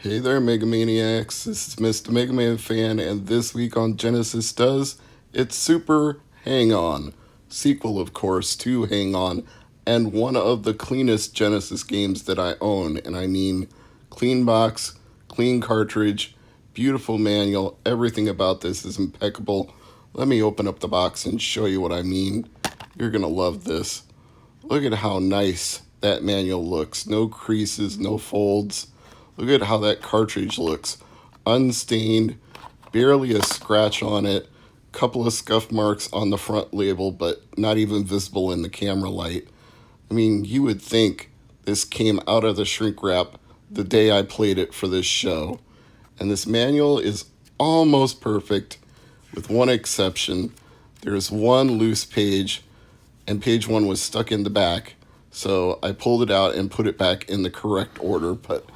Hey there, Megamaniacs. This is Mr. MegaManFan, and this week on Genesis Does, it's Super Hang On. Sequel, of course, to Hang On, and one of the cleanest Genesis games that I own. And I mean, clean box, clean cartridge, beautiful manual. Everything about this is impeccable. Let me open up the box and show you what I mean. You're going to love this. Look at how nice that manual looks. No creases, no folds. Look at how that cartridge looks. Unstained, barely a scratch on it. Couple of scuff marks on the front label, but not even visible in the camera light. I mean, you would think this came out of the shrink wrap the day I played it for this show. And this manual is almost perfect, with one exception. There's one loose page, and page 1 was stuck in the back. So I pulled it out and put it back in the correct order, but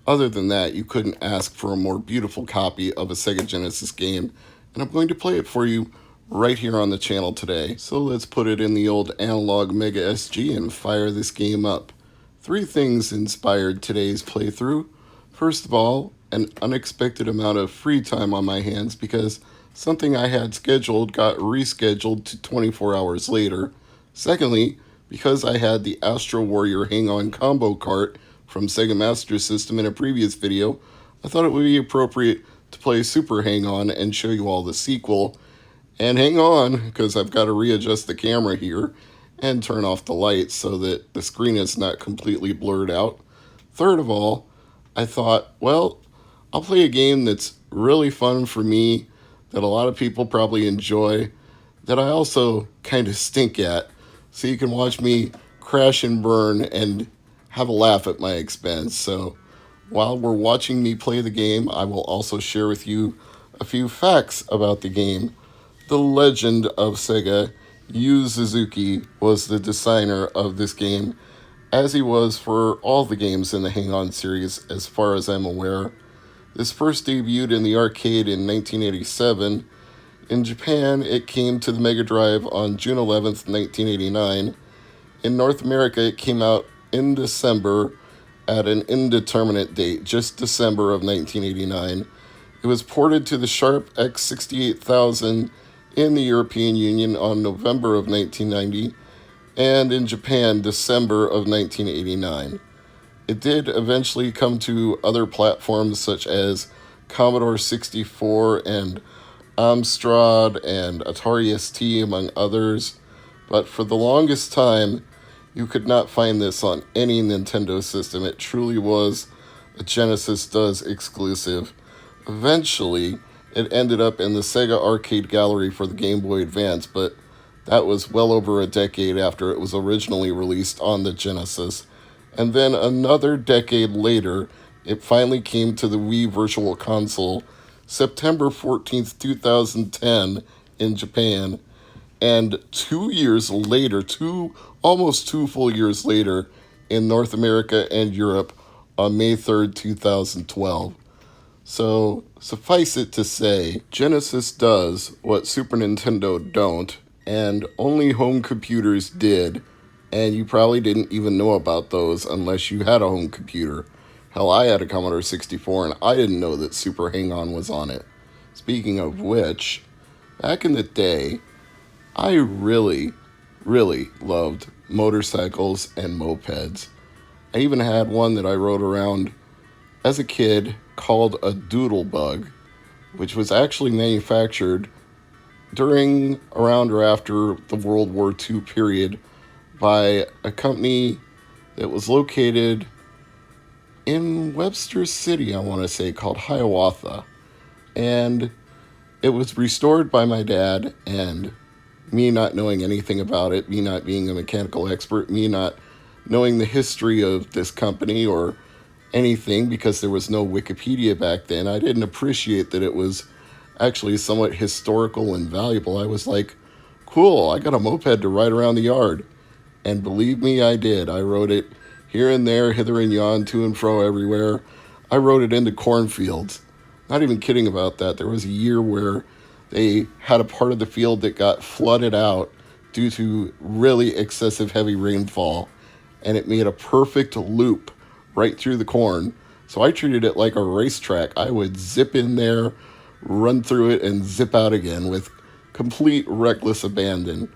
other than that, you couldn't ask for a more beautiful copy of a Sega Genesis game, and I'm going to play it for you right here on the channel today. So let's put it in the old analog Mega SG and fire this game up. 3 things inspired today's playthrough. First of all, an unexpected amount of free time on my hands because something I had scheduled got rescheduled to 24 hours later. Secondly, because I had the Astro Warrior Hang On combo cart from Sega Master System in a previous video, I thought it would be appropriate to play Super Hang On and show you all the sequel. And hang on, because I've got to readjust the camera here and turn off the lights so that the screen is not completely blurred out. Third of all, I thought, well, I'll play a game that's really fun for me, that a lot of people probably enjoy, that I also kind of stink at, so you can watch me crash and burn and have a laugh at my expense. So while we're watching me play the game, I will also share with you a few facts about the game. The legend of Sega, Yu Suzuki, was the designer of this game, as he was for all the games in the Hang On series, as far as I'm aware. This first debuted in the arcade in 1987. In Japan, it came to the Mega Drive on June 11th, 1989. In North America, it came out in December at an indeterminate date, just December of 1989. It was ported to the Sharp X68000 in the European Union on November of 1990, and in Japan, December of 1989. It did eventually come to other platforms such as Commodore 64 and Amstrad and Atari ST, among others, but for the longest time, you could not find this on any Nintendo system. It truly was a Genesis Does exclusive. Eventually, it ended up in the Sega Arcade Gallery for the Game Boy Advance, but that was well over a decade after it was originally released on the Genesis. And then another decade later, it finally came to the Wii Virtual Console, September 14th, 2010, in Japan. And 2 years later, almost 2 full years later, in North America and Europe on May 3rd, 2012. So, suffice it to say, Genesis does what Super Nintendo don't, and only home computers did, and you probably didn't even know about those unless you had a home computer. Hell, I had a Commodore 64, and I didn't know that Super Hang On was on it. Speaking of which, back in the day, I really loved motorcycles and mopeds. I even had one that I rode around as a kid called a Doodle Bug, which was actually manufactured during, around, or after the World War II period by a company that was located in Webster City, I want to say, called Hiawatha. And it was restored by my dad, and me not knowing anything about it, me not being a mechanical expert, me not knowing the history of this company or anything because there was no Wikipedia back then, I didn't appreciate that it was actually somewhat historical and valuable. I was like, cool, I got a moped to ride around the yard. And believe me, I did. I rode it here and there, hither and yon, to and fro everywhere. I rode it into cornfields. Not even kidding about that. There was a year where they had a part of the field that got flooded out due to really excessive heavy rainfall, and it made a perfect loop right through the corn. So I treated it like a racetrack. I would zip in there, run through it, and zip out again with complete reckless abandon.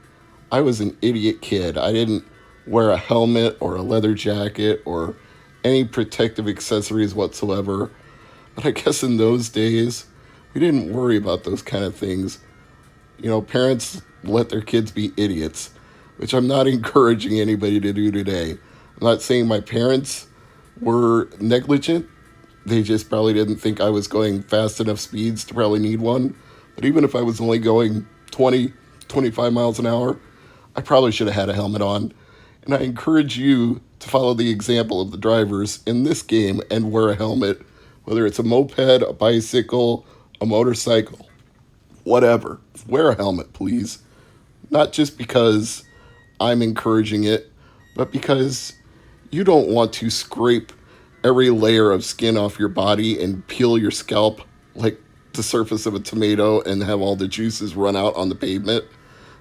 I was an idiot kid. I didn't wear a helmet or a leather jacket or any protective accessories whatsoever. But I guess in those days, we didn't worry about those kind of things. You know, parents let their kids be idiots, which I'm not encouraging anybody to do today. I'm not saying my parents were negligent. They just probably didn't think I was going fast enough speeds to probably need one. But even if I was only going 20, 25 miles an hour, I probably should have had a helmet on. And I encourage you to follow the example of the drivers in this game and wear a helmet, whether it's a moped, a bicycle, a motorcycle, whatever. Wear a helmet, please. Not just because I'm encouraging it, but because you don't want to scrape every layer of skin off your body and peel your scalp like the surface of a tomato and have all the juices run out on the pavement.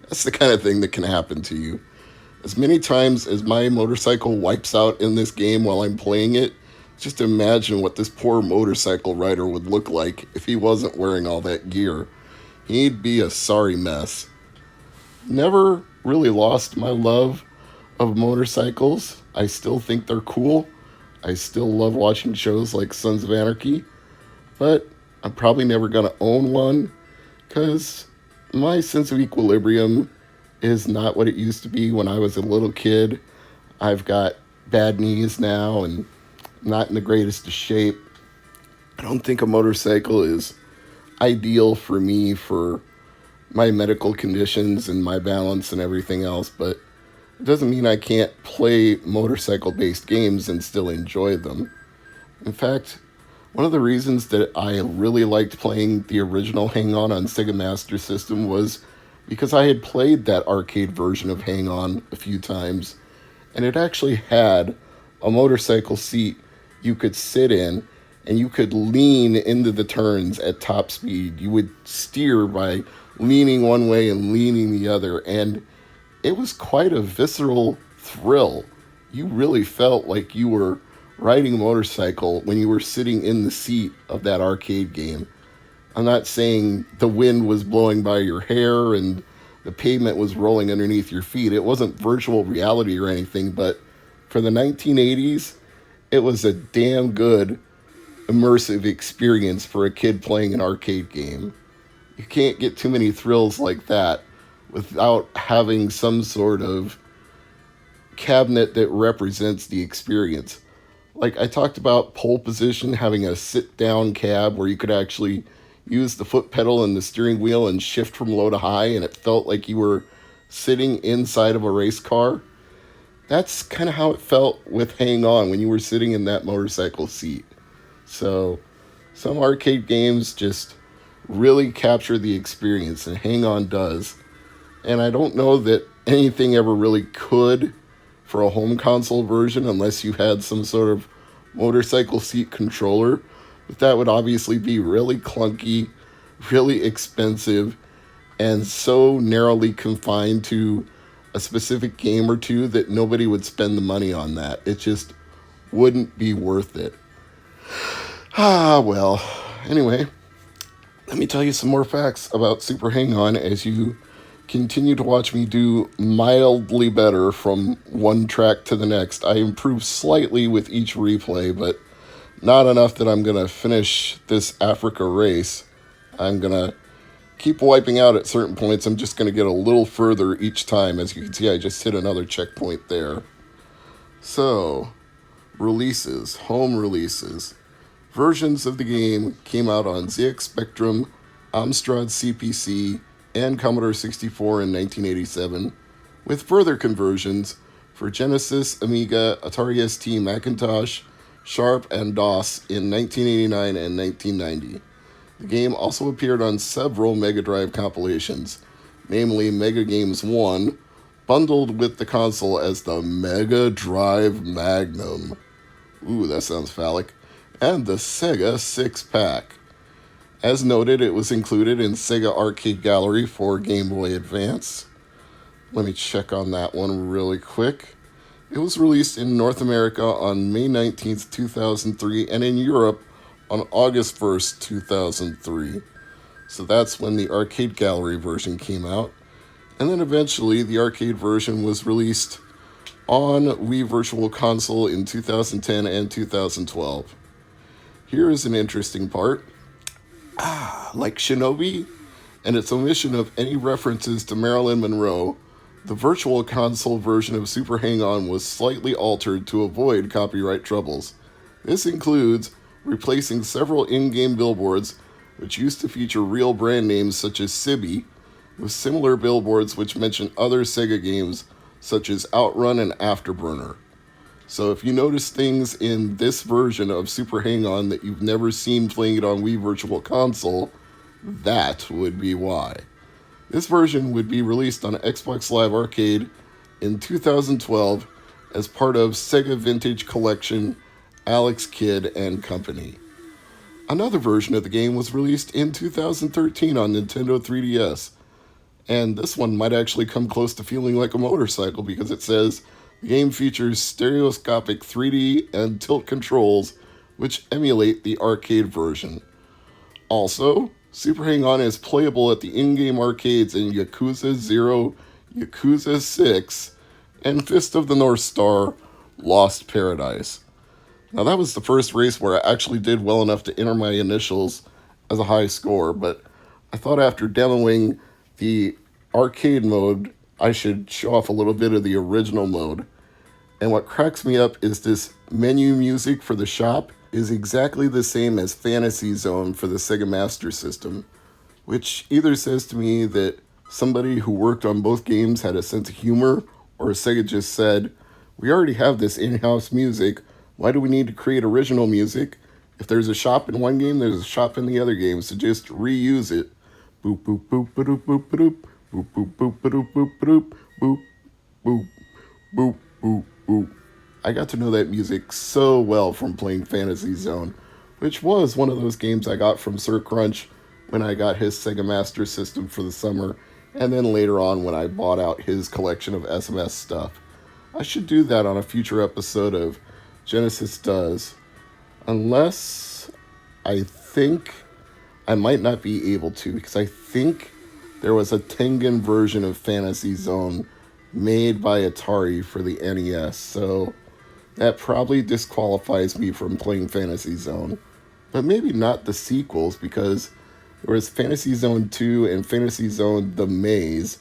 That's the kind of thing that can happen to you. As many times as my motorcycle wipes out in this game while I'm playing it, just imagine what this poor motorcycle rider would look like if he wasn't wearing all that gear. He'd be a sorry mess. Never really lost my love of motorcycles. I still think they're cool. I still love watching shows like Sons of Anarchy, but I'm probably never going to own one because my sense of equilibrium is not what it used to be when I was a little kid. I've got bad knees now and not in the greatest of shape. I don't think a motorcycle is ideal for me for my medical conditions and my balance and everything else, but it doesn't mean I can't play motorcycle-based games and still enjoy them. In fact, one of the reasons that I really liked playing the original Hang On Sega Master System was because I had played that arcade version of Hang On a few times, and it actually had a motorcycle seat you could sit in, and you could lean into the turns at top speed. You would steer by leaning one way and leaning the other, and it was quite a visceral thrill. You really felt like you were riding a motorcycle when you were sitting in the seat of that arcade game. I'm not saying the wind was blowing by your hair and the pavement was rolling underneath your feet. It wasn't virtual reality or anything, but for the 1980s, it was a damn good immersive experience for a kid playing an arcade game. You can't get too many thrills like that without having some sort of cabinet that represents the experience. Like I talked about pole position, having a sit-down cab where you could actually use the foot pedal and the steering wheel and shift from low to high, and it felt like you were sitting inside of a race car. That's kind of how it felt with Hang On when you were sitting in that motorcycle seat. So some arcade games just really capture the experience, and Hang On does. And I don't know that anything ever really could for a home console version unless you had some sort of motorcycle seat controller. But that would obviously be really clunky, really expensive, and so narrowly confined to a specific game or two that nobody would spend the money on that. It just wouldn't be worth it. Well. Anyway, let me tell you some more facts about Super Hang On as you continue to watch me do mildly better from one track to the next. I improve slightly with each replay, but not enough that I'm going to finish this Africa race. I'm going to keep wiping out at certain points. I'm just going to get a little further each time. As you can see, I just hit another checkpoint there. So, releases, home releases. Versions of the game came out on ZX Spectrum, Amstrad CPC, and Commodore 64 in 1987, with further conversions for Genesis, Amiga, Atari ST, Macintosh, Sharp, and DOS in 1989 and 1990. The game also appeared on several Mega Drive compilations, namely Mega Games 1, bundled with the console as the Mega Drive Magnum. Ooh, that sounds phallic. And the Sega 6-pack. As noted, it was included in Sega Arcade Gallery for Game Boy Advance. Let me check on that one really quick. It was released in North America on May 19th, 2003, and in Europe on August 1st, 2003. So that's when the arcade gallery version came out. And then eventually the arcade version was released on Wii Virtual Console in 2010 and 2012. Here is an interesting part. Like Shinobi and its omission of any references to Marilyn Monroe, the Virtual Console version of Super Hang-On was slightly altered to avoid copyright troubles. This includes replacing several in-game billboards, which used to feature real brand names such as Sibi, with similar billboards which mention other Sega games such as Outrun and Afterburner. So if you notice things in this version of Super Hang-On that you've never seen playing it on Wii Virtual Console, that would be why. This version would be released on Xbox Live Arcade in 2012 as part of Sega Vintage Collection, Alex Kidd and Company. Another version of the game was released in 2013 on Nintendo 3DS, and this one might actually come close to feeling like a motorcycle because it says the game features stereoscopic 3D and tilt controls which emulate the arcade version. Also, Super Hang-On is playable at the in-game arcades in Yakuza 0, Yakuza 6, and Fist of the North Star, Lost Paradise. Now that was the first race where I actually did well enough to enter my initials as a high score, but I thought after demoing the arcade mode, I should show off a little bit of the original mode. And what cracks me up is this menu music for the shop is exactly the same as Fantasy Zone for the Sega Master System, which either says to me that somebody who worked on both games had a sense of humor, or Sega just said, we already have this in-house music, why do we need to create original music? If there's a shop in one game, there's a shop in the other game, so just reuse it. Boop boop boop boop boop boop boop boop boop boop boop boop boop boop boop boop boop. I got to know that music so well from playing Fantasy Zone, which was one of those games I got from Sir Crunch when I got his Sega Master System for the summer, and then later on when I bought out his collection of SMS stuff. I should do that on a future episode of Genesis Does, unless I think I might not be able to, because I think there was a Tengen version of Fantasy Zone made by Atari for the NES, so that probably disqualifies me from playing Fantasy Zone. But maybe not the sequels, because there was Fantasy Zone 2 and Fantasy Zone The Maze,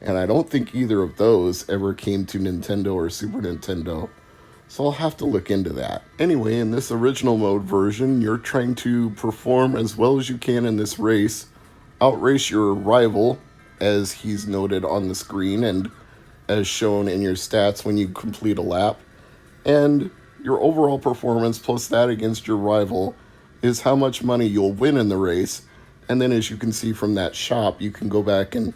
and I don't think either of those ever came to Nintendo or Super Nintendo. So I'll have to look into that. Anyway, in this original mode version, you're trying to perform as well as you can in this race, outrace your rival, as he's noted on the screen and as shown in your stats when you complete a lap. And your overall performance plus that against your rival is how much money you'll win in the race. And then as you can see from that shop, you can go back and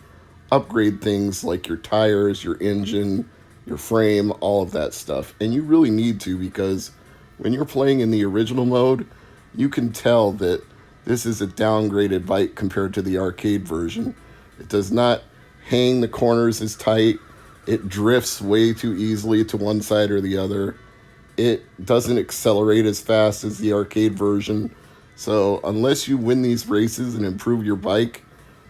upgrade things like your tires, your engine, your frame, all of that stuff. And you really need to, because when you're playing in the original mode, you can tell that this is a downgraded bike compared to the arcade version. It does not hang the corners as tight. It drifts way too easily to one side or the other. It doesn't accelerate as fast as the arcade version. So unless you win these races and improve your bike,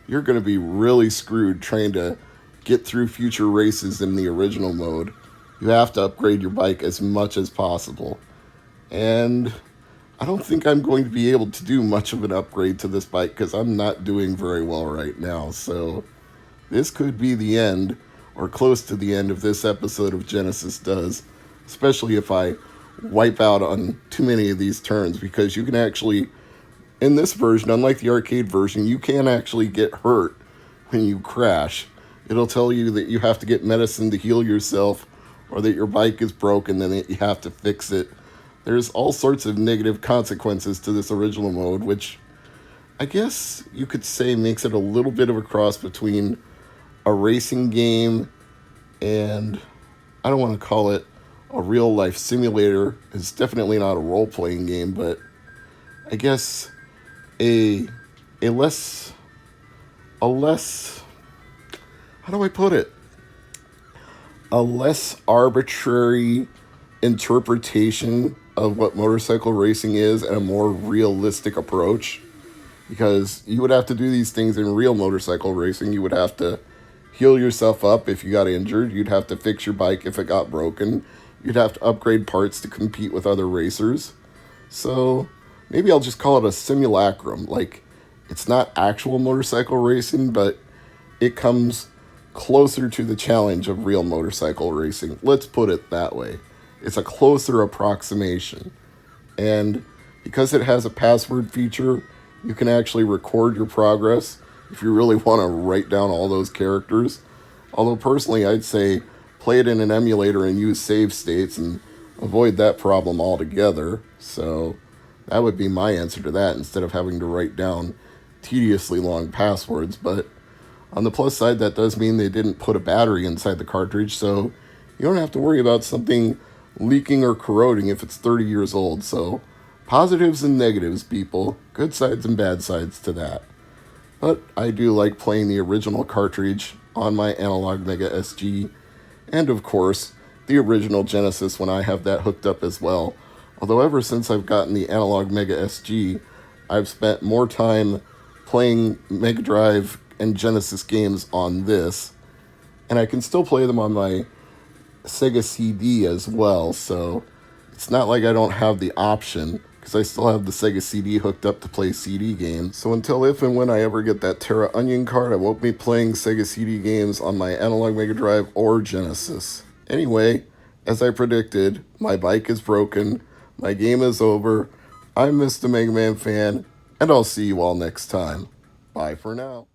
you're going to be really screwed trying to get through future races in the original mode. You have to upgrade your bike as much as possible. And I don't think I'm going to be able to do much of an upgrade to this bike because I'm not doing very well right now. So this could be the end, or close to the end of this episode of Genesis Does, especially if I wipe out on too many of these turns, because you can actually, in this version, unlike the arcade version, you can actually get hurt when you crash. It'll tell you that you have to get medicine to heal yourself, or that your bike is broken and that you have to fix it. There's all sorts of negative consequences to this original mode, which I guess you could say makes it a little bit of a cross between a racing game and, I don't want to call it a real life simulator. It's definitely not a role-playing game, but I guess a less, how do I put it? a less arbitrary interpretation of what motorcycle racing is and a more realistic approach, because you would have to do these things in real motorcycle racing. You would have to heal yourself up if you got injured. You'd have to fix your bike if it got broken. You'd have to upgrade parts to compete with other racers. So maybe I'll just call it a simulacrum. Like, it's not actual motorcycle racing, but it comes closer to the challenge of real motorcycle racing. Let's put it that way. It's a closer approximation. And because it has a password feature, you can actually record your progress if you really want to write down all those characters. Although personally, I'd say play it in an emulator and use save states and avoid that problem altogether. So that would be my answer to that, instead of having to write down tediously long passwords. But on the plus side, that does mean they didn't put a battery inside the cartridge, so you don't have to worry about something leaking or corroding if it's 30 years old. So positives and negatives, people. Good sides and bad sides to that. But I do like playing the original cartridge on my Analog Mega SG, and of course, the original Genesis when I have that hooked up as well. Although ever since I've gotten the Analog Mega SG, I've spent more time playing Mega Drive and Genesis games on this, and I can still play them on my Sega CD as well, so it's not like I don't have the option, because I still have the Sega CD hooked up to play CD games. So until if and when I ever get that Terra Onion card, I won't be playing Sega CD games on my Analog Mega Drive or Genesis. Anyway, as I predicted, my bike is broken, my game is over, I'm Mr. MegaManFan, and I'll see you all next time. Bye for now.